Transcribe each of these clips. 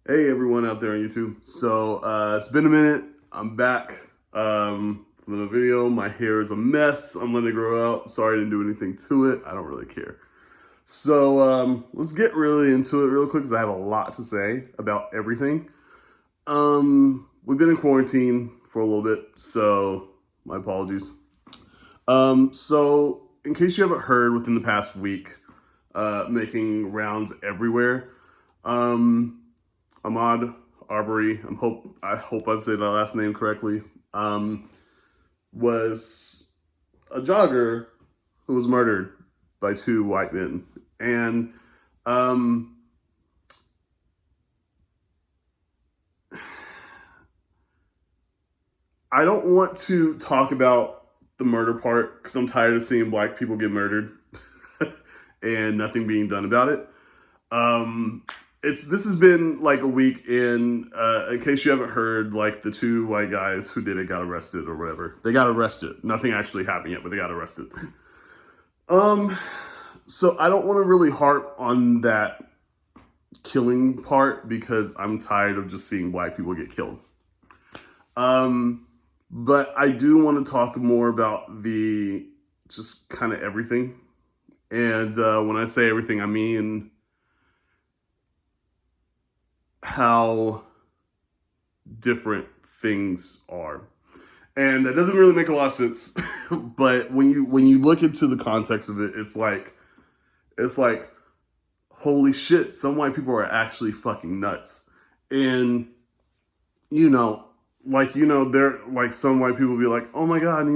Hey everyone out there on YouTube. It's been a minute. I'm back from the video. My hair is a mess. I'm letting it grow out. Sorry I didn't do anything to it. I don't really care. Let's get really into it real quick because I have a lot to say about everything. We've been in quarantine for a little bit, so my apologies. In case you haven't heard, within the past week, making rounds everywhere. Um, Ahmaud, Arbery, I hope I'm saying that last name correctly, was a jogger who was murdered by two white men. And um, I don't want to talk about the murder part because I'm tired of seeing black people get murdered and nothing being done about it. Um, this has been like a week in case you haven't heard, like the two white guys who did it got arrested or whatever. They got arrested. Nothing actually happened yet, but they got arrested. Um, so I don't want to really harp on that killing part because I'm tired of just seeing black people get killed. Um, but I do want to talk more about the just kind of everything. And when I say everything, I mean how different things are. And that doesn't really make a lot of sense. But when you look into the context of it, it's like holy shit, some white people are actually fucking nuts. And you know, they're like some white people be like, "Oh my god,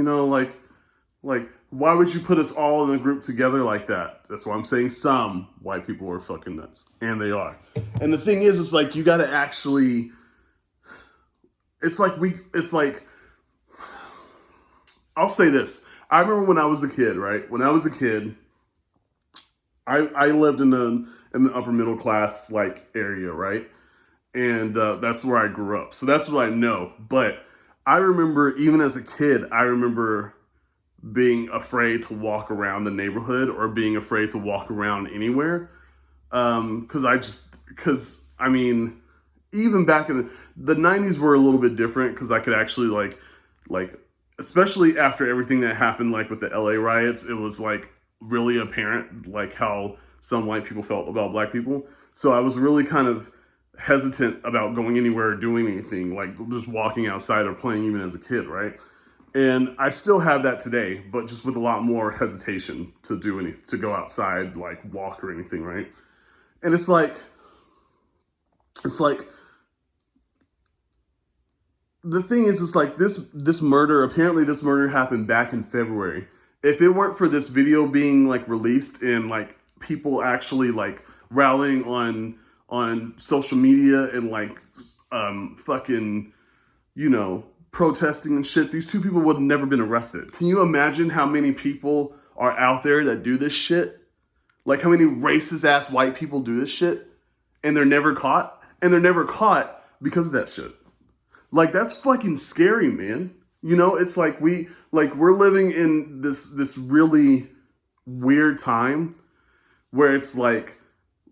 like why would you put us all in a group together like that?" That's why I'm saying some white people are fucking nuts, and they are. And the thing is, it's like you got to actually. It's like we. It's like I'll say this. I remember when I was a kid, right? When I was a kid, I lived in the upper middle class like area, right? And that's where I grew up. So that's what I know. But I remember, even as a kid, I remember being afraid to walk around the neighborhood or being afraid to walk around anywhere. Because I mean, even back in the 90s were a little bit different because I could actually like, especially after everything that happened, like with the LA riots, it was like really apparent, like how some white people felt about black people. So I was really kind of hesitant about going anywhere or doing anything, like just walking outside or playing even as a kid, right? And I still have that today, but just with a lot more hesitation to do anything, to go outside, like walk or anything, right? And it's like the thing is, it's like this murder. Apparently, this murder happened back in February. If it weren't for this video being like released and like people actually like rallying on social media and like fucking protesting and shit, these two people would have never been arrested. Can you imagine how many people are out there that do this shit? Like how many racist ass white people do this shit and they're never caught? And they're never caught because of that shit. Like that's fucking scary, man. It's like we're living in this really weird time where it's like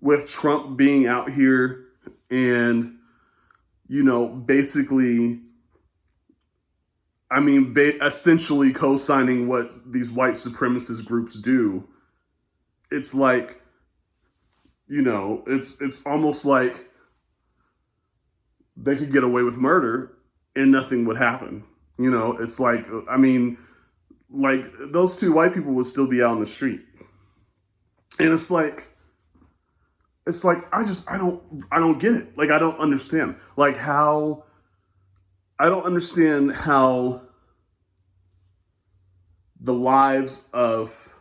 with Trump being out here and basically essentially co-signing what these white supremacist groups do. It's like, it's almost like they could get away with murder and nothing would happen. It's like, like those two white people would still be out on the street. And it's like I don't get it. Like I don't understand. Like how I don't understand how the lives of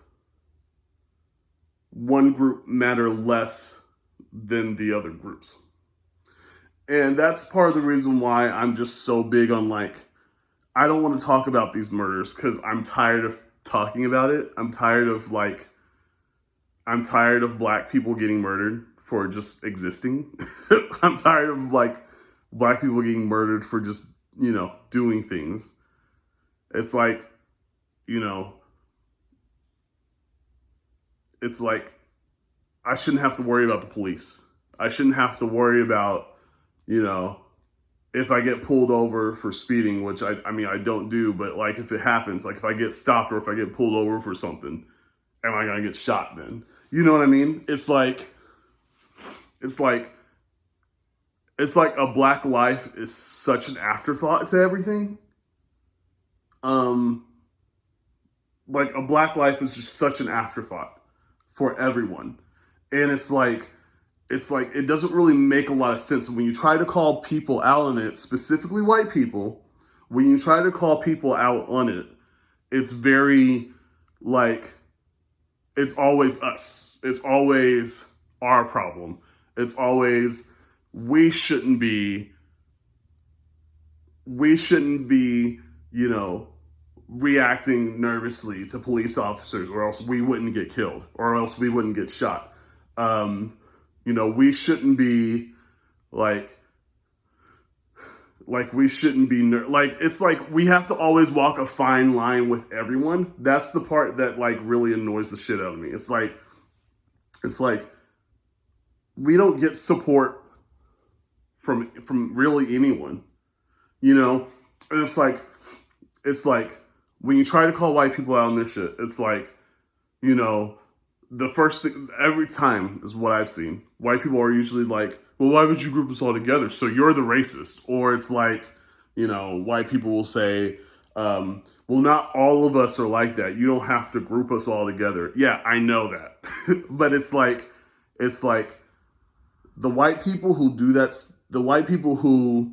one group matter less than the other groups. And that's part of the reason why I'm just so big on like, I don't want to talk about these murders because I'm tired of talking about it. I'm tired of black people getting murdered for just existing. I'm tired of like black people getting murdered for just, doing things. It's like, you know, it's like I shouldn't have to worry about the police. I shouldn't have to worry about you know, if I get pulled over for speeding, which I mean, I don't do, but like if it happens, like if I get stopped or if I get pulled over for something, am I going to get shot then? You know what I mean? It's like, it's like a black life is such an afterthought to everything. Um, like a black life is just such an afterthought for everyone. And it's like it doesn't really make a lot of sense when you try to call people out on it, specifically white people. When you try to call people out on it, it's very like it's always us. It's always our problem. It's always we shouldn't be we shouldn't be, you know, reacting nervously to police officers, or else we wouldn't get killed, or else we wouldn't get shot. Um, we shouldn't be like we shouldn't be like it's like we have to always walk a fine line with everyone. That's the part that like really annoys the shit out of me. It's like we don't get support from really anyone, you know? And it's like when you try to call white people out on their shit, it's like, you know, the first thing every time is what I've seen. White people are usually like, well, why would you group us all together? So you're the racist. Or it's like, white people will say, well, not all of us are like that. You don't have to group us all together. Yeah, I know that. But it's like the white people who do that, the white people who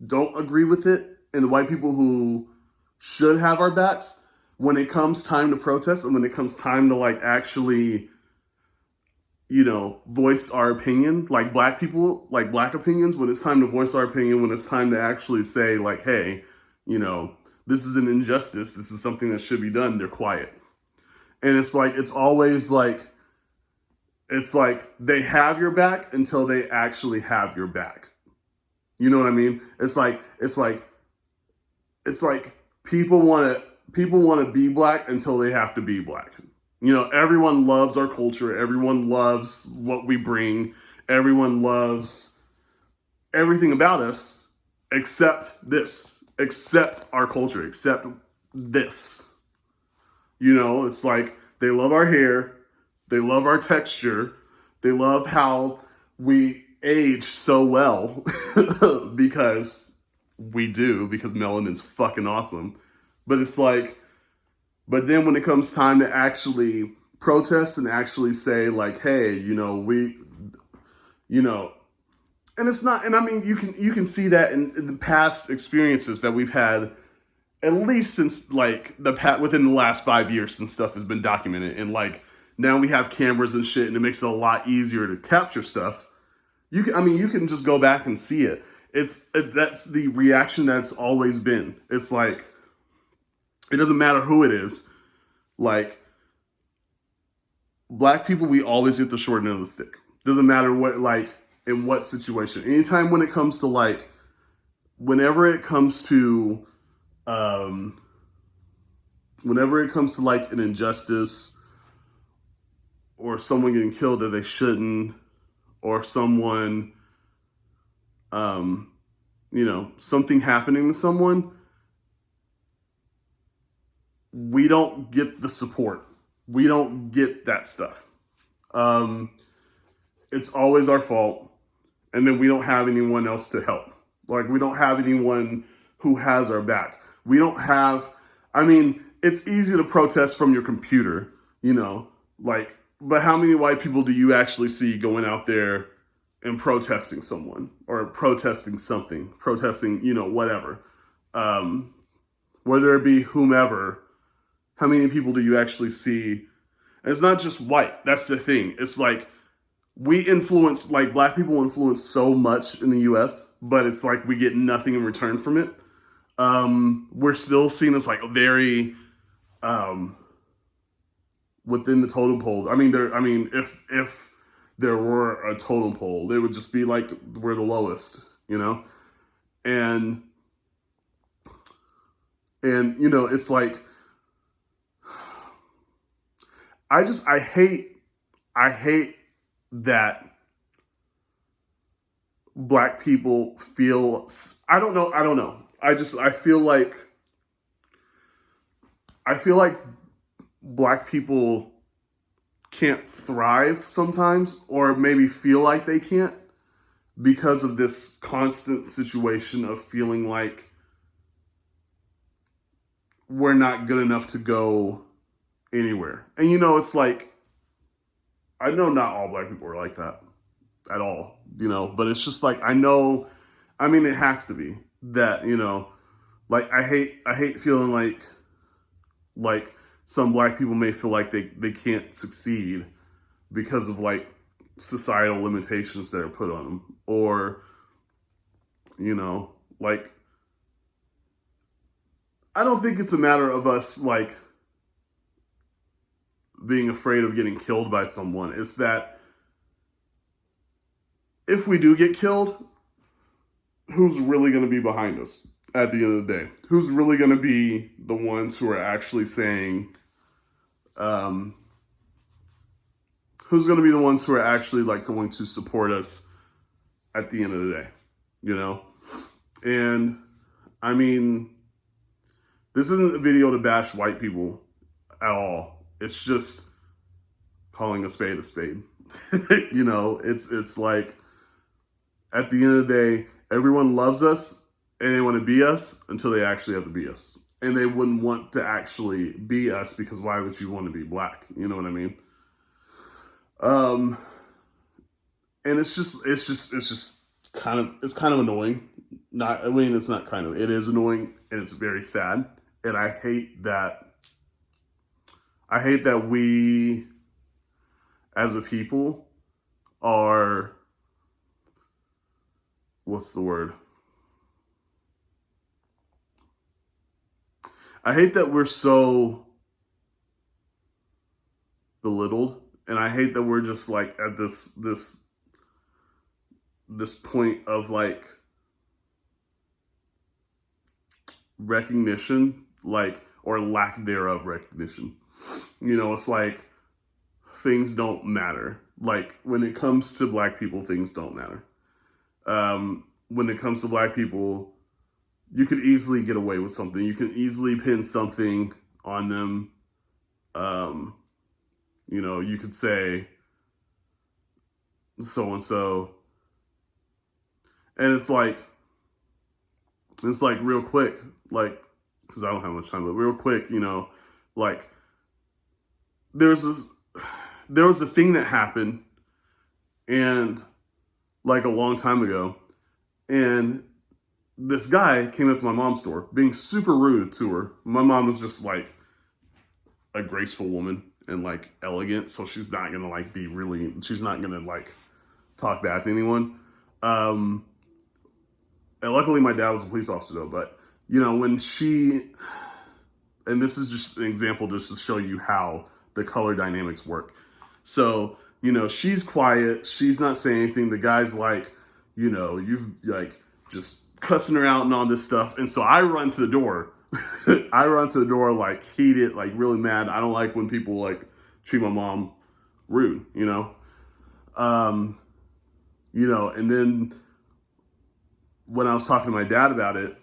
don't agree with it, and the white people who should have our backs, when it comes time to protest and when it comes time to like actually, voice our opinion, like black people, like black opinions, when it's time to voice our opinion, when it's time to actually say like, hey, this is an injustice, this is something that should be done, they're quiet. And it's like, it's like they have your back until they actually have your back. You know what I mean? It's like people want to be black until they have to be black. Everyone loves our culture. Everyone loves what we bring. Everyone loves everything about us except this, except our culture, except this. It's like they love our hair. They love our texture. They love how we age so well because we do, because melanin's fucking awesome. But it's like, but then when it comes time to actually protest and actually say like, hey, and it's not, and I mean, you can see that in the past experiences that we've had, at least since like within the last 5 years since stuff has been documented, and like now we have cameras and shit, and it makes it a lot easier to capture stuff. You can just go back and see it. That's the reaction that's always been. It's like, it doesn't matter who it is. Like, black people, we always get the short end of the stick. Doesn't matter what, like, in what situation. Anytime when it comes to like, whenever it comes to like an injustice, or someone getting killed that they shouldn't, or someone, something happening to someone, we don't get the support. We don't get that stuff. It's always our fault. And then we don't have anyone else to help. Like, we don't have anyone who has our back. We don't have, I mean, it's easy to protest from your computer, like, but how many white people do you actually see going out there and protesting someone, or protesting something, protesting, whatever, whether it be whomever? How many people do you actually see? And it's not just white. That's the thing. It's like like black people influence so much in the US, but it's like we get nothing in return from it. We're still seen as like a very within the totem pole. If there were a totem pole, they would just be like, we're the lowest, and it's like, I hate that black people feel, I don't know. I feel like black people can't thrive sometimes, or maybe feel like they can't, because of this constant situation of feeling like we're not good enough to go anywhere. And it's like, I know not all black people are like that at all, but it's just like, I mean, it has to be that, like, I hate feeling like some black people may feel like they can't succeed because of like societal limitations that are put on them, or like, I don't think it's a matter of us like being afraid of getting killed by someone. It's that if we do get killed, who's really going to be behind us at the end of the day? Who's really going to be the ones who are actually saying, who's going to be the ones who are actually like going to support us at the end of the day, And I mean, this isn't a video to bash white people at all. It's just calling a spade a spade. It's like, at the end of the day, everyone loves us and they want to be us until they actually have to be us. And they wouldn't want to actually be us, because why would you want to be black? You know what I mean? And it's just it's kind of annoying. It's not kind of, it is annoying, and it's very sad. And I hate that we as a people are, what's the word? I hate that we're so belittled, and I hate that we're just like at this point of like recognition, like, or lack thereof recognition. It's like things don't matter. Like, when it comes to black people, things don't matter. When it comes to black people, you could easily get away with something. You can easily pin something on them. You could say so and so, and it's like real quick, like, because I don't have much time, but real quick, like, there was a thing that happened, and like a long time ago, and this guy came up to my mom's door being super rude to her. My mom was just like a graceful woman and like elegant, so she's not gonna like she's not gonna like talk bad to anyone. And luckily my dad was a police officer though, but when and this is just an example just to show you how the color dynamics work. So, she's quiet, she's not saying anything. The guy's like, you've like just cussing her out and all this stuff. And so I run to the door. I run to the door like heated, like really mad. I don't like when people like treat my mom rude, and then when I was talking to my dad about it,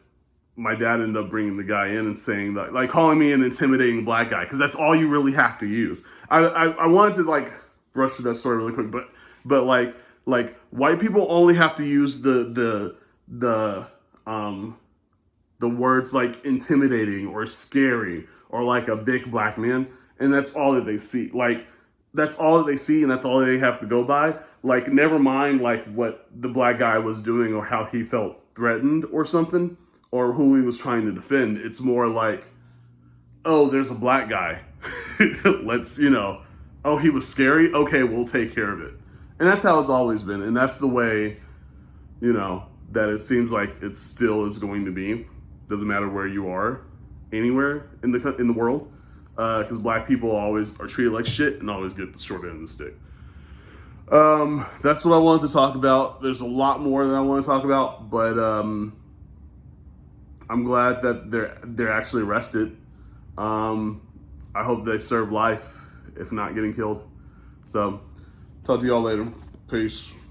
my dad ended up bringing the guy in and saying that, like, calling me an intimidating black guy, because that's all you really have to use. I wanted to like brush through that story really quick, but like white people only have to use the words like intimidating or scary or like a big black man, and that's all that they see. Like, that's all that they see, and that's all they have to go by. Like, never mind like what the black guy was doing or how he felt threatened or something, or who he was trying to defend. It's more like, oh, there's a black guy. Let's, oh, he was scary? Okay, we'll take care of it. And that's how it's always been. And that's the way, that it seems like it still is going to be. Doesn't matter where you are, anywhere in the world. Because black people always are treated like shit and always get the short end of the stick. That's what I wanted to talk about. There's a lot more that I want to talk about, but I'm glad that they're actually arrested. I hope they serve life, if not getting killed. So, talk to y'all later. Peace.